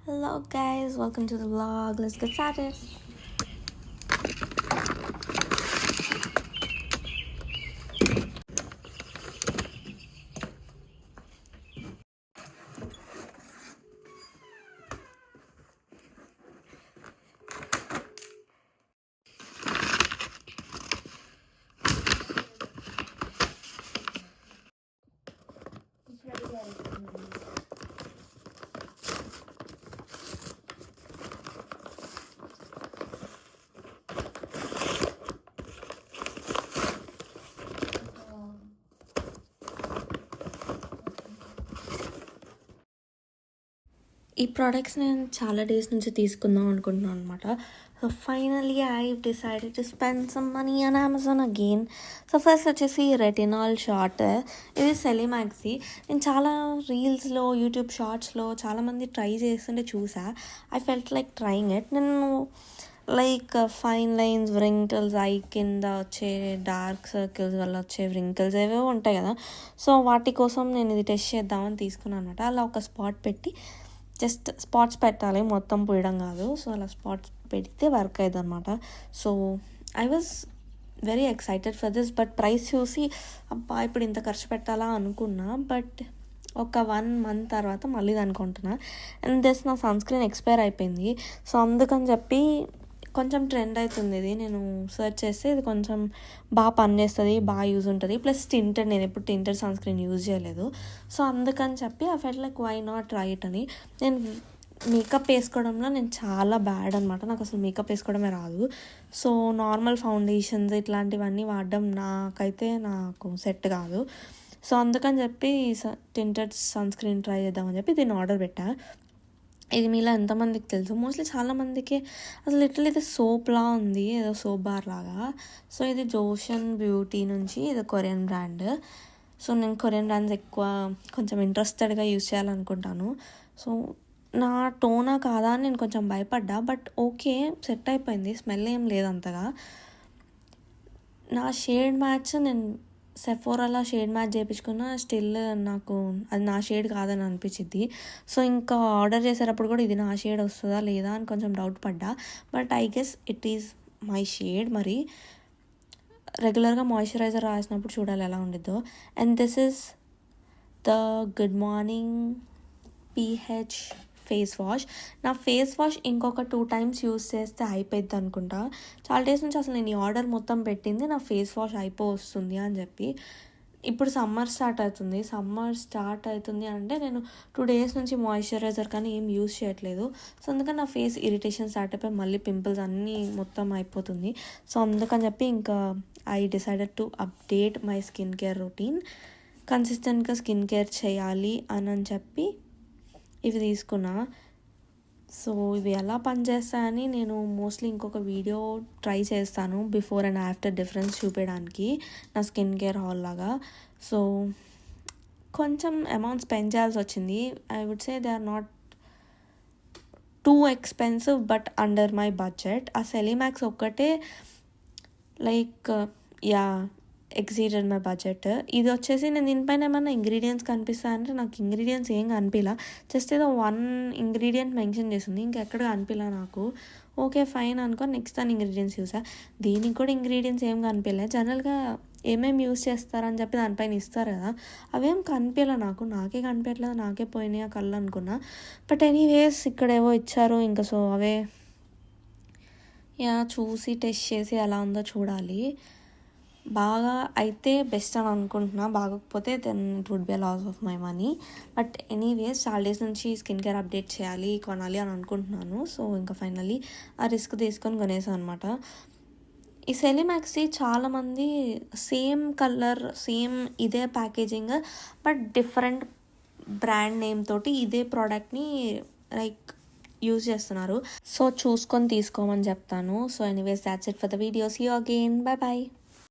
Hello guys, welcome to the vlog. Let's get started. ఈ products నేను చాలా days నుంచి తీసుకుందాం అనుకుంటున్నాను అనమాట. So finally I decided to spend some money on Amazon again. So first వచ్చేసి రెటినాల్ షార్ట్. ఇది సెలిమాక్సీ. నేను చాలా రీల్స్లో, యూట్యూబ్ షార్ట్స్లో చాలామంది ట్రై చేస్తుంటే చూసా. I felt like trying it. నేను like fine lines, wrinkles, eye కింద వచ్చే డార్క్ సర్కిల్స్ వల్ల వచ్చే వ్రింకిల్స్ ఏవో ఉంటాయి కదా. సో వాటి కోసం నేను ఇది టెస్ట్ చేద్దామని తీసుకున్నాను అనమాట. అలా ఒక స్పాట్ పెట్టి జస్ట్ స్పాట్స్ పెట్టాలి, మొత్తం పోయడం కాదు. సో అలా స్పాట్స్ పెడితే వర్క్ అవుతుంది అనమాట. So I was very excited for this. But price చూసి అబ్బా ఇప్పుడు ఇంత ఖర్చు పెట్టాలా అనుకున్నా. బట్ ఒక 1 month తర్వాత మళ్ళీ అనుకుంటున్నా. అండ్ దిస్ నా సన్ స్క్రీన్ ఎక్స్పైర్ అయిపోయింది. సో అందుకని చెప్పి కొంచెం ట్రెండ్ అవుతుంది ఇది. నేను సెర్చ్ చేస్తే ఇది కొంచెం బాగా పనిచేస్తుంది, బాగా యూజ్ ఉంటుంది. ప్లస్ టింటెడ్, నేను ఎప్పుడు టింటెడ్ సన్ స్క్రీన్ యూజ్ చేయలేదు. సో అందుకని చెప్పి I felt like why not try it అని. నేను మేకప్ వేసుకోవడంలో నేను చాలా బ్యాడ్ అనమాట. నాకు అసలు మేకప్ వేసుకోవడమే రాదు. సో నార్మల్ ఫౌండేషన్స్ ఇట్లాంటివన్నీ వాడడం నాకు సెట్ కాదు. సో అందుకని చెప్పి టింటెడ్ సన్ స్క్రీన్ ట్రై చేద్దామని చెప్పి దీన్ని ఆర్డర్ పెట్టా. ఇది మీలో ఎంతమందికి తెలుసు? మోస్ట్లీ చాలామందికి అసలు లిటరల్లీ ఇది సోప్లా ఉంది, ఏదో సోప్ బార్ లాగా. సో ఇది జోషన్ బ్యూటీ నుంచి, ఇది కొరియన్ బ్రాండ్. సో నేను కొరియన్ బ్రాండ్స్ ఎక్కువ కొంచెం ఇంట్రెస్టెడ్గా యూజ్ చేయాలనుకుంటాను. సో నా టోనా కాదా అని నేను కొంచెం భయపడ్డా. బట్ ఓకే, సెట్ అయిపోయింది. స్మెల్ ఏం లేదు అంతగా. నా షేడ్ మ్యాచ్ నేను సెఫోరాలో షేడ్ మ్యాచ్ చేయించుకున్న, స్టిల్ నాకు అది నా షేడ్ కాదని అనిపించింది. సో ఇంకా ఆర్డర్ చేసేటప్పుడు కూడా ఇది నా షేడ్ వస్తుందా లేదా అని కొంచెం డౌట్ పడ్డా. But I guess it is my shade. మరి రెగ్యులర్గా మాయిశ్చరైజర్ రాసినప్పుడు చూడాలి ఎలా ఉండిద్దో. And this is the good morning pH face wash. నా ఫేస్ వాష్ ఇంకొక 2 times యూస్ చేస్తే అయిపోద్ది అనుకుంటా. చాలా డేస్ నుంచి అసలు నేను ఈ ఆర్డర్ మొత్తం పెట్టింది నా ఫేస్ వాష్ వస్తుంది అని చెప్పి. ఇప్పుడు సమ్మర్ స్టార్ట్ అవుతుంది అంటే నేను 2 days నుంచి మాయిశ్చరైజర్ కానీ ఏం యూస్ చేయట్లేదు. సో అందుకని నా ఫేస్ ఇరిటేషన్ స్టార్ట్ అయిపోయి మళ్ళీ పింపుల్స్ అన్నీ మొత్తం అయిపోతుంది. సో అందుకని చెప్పి ఇంకా I decided to update my skin care routine. కన్సిస్టెంట్గా స్కిన్ కేర్ చేయాలి అని చెప్పి ఇవి తీసుకున్నా. సో ఇవి ఎలా పనిచేస్తాయని నేను మోస్ట్లీ ఇంకొక వీడియో ట్రై చేస్తాను, బిఫోర్ అండ్ ఆఫ్టర్ డిఫరెన్స్ చూపించడానికి నా స్కిన్ కేర్ హాల్ లాగా. సో కొంచెం అమౌంట్ స్పెండ్ చేయాల్సి వచ్చింది. I would say they are not too expensive but under my budget. ఆ సెలిమాక్స్ ఒక్కటే లైక్ ఎక్సీడెడ్ మై బడ్జెట్. ఇది వచ్చేసి నేను దీనిపైన ఏమన్నా ఇంగ్రీడియంట్స్ కనిపిస్తా అంటే నాకు ఇంగ్రీడియంట్స్ ఏం కనిపించలా. జస్ట్ ఏదో 1 ingredient మెన్షన్ చేసింది, ఇంకెక్కడ కనిపించలా నాకు. ఓకే ఫైన్ అనుకో, నెక్స్ట్ దాని ఇంగ్రీడియంట్స్ చూసా. దీనికి కూడా ఇంగ్రీడియంట్స్ ఏం కనిపించలేదు. జనరల్గా ఏమేమి యూస్ చేస్తారని చెప్పి దానిపైన ఇస్తారు కదా, అవేం కనిపించలే నాకు. నాకే కనిపించలేదు, నాకే పోయినాయి ఆ కళ్ళు అనుకున్నా. బట్ ఎనీవేస్ ఇక్కడ ఏవో ఇచ్చారు ఇంకా. సో అవే చూసి టెస్ట్ చేసి ఎలా ఉందో చూడాలి. బాగా అయితే బెస్ట్ అని అనుకుంటున్నా, బాగోకపోతే then it would be a loss of my money. But anyways చాలా డేస్ నుంచి స్కిన్ కేర్ అప్డేట్ చేయాలి, కొనాలి అని అనుకుంటున్నాను. సో ఇంకా ఫైనల్లీ ఆ రిస్క్ తీసుకొని కొనేసాను అనమాట. ఈ సెలిమాక్సీ చాలామంది సేమ్ కలర్, సేమ్ ఇదే packaging but different brand name తోటి ఇదే ప్రోడక్ట్ని లైక్ యూజ్ చేస్తున్నారు. సో చూసుకొని తీసుకోమని చెప్తాను. So anyways that's it for the video. See you again. Bye by.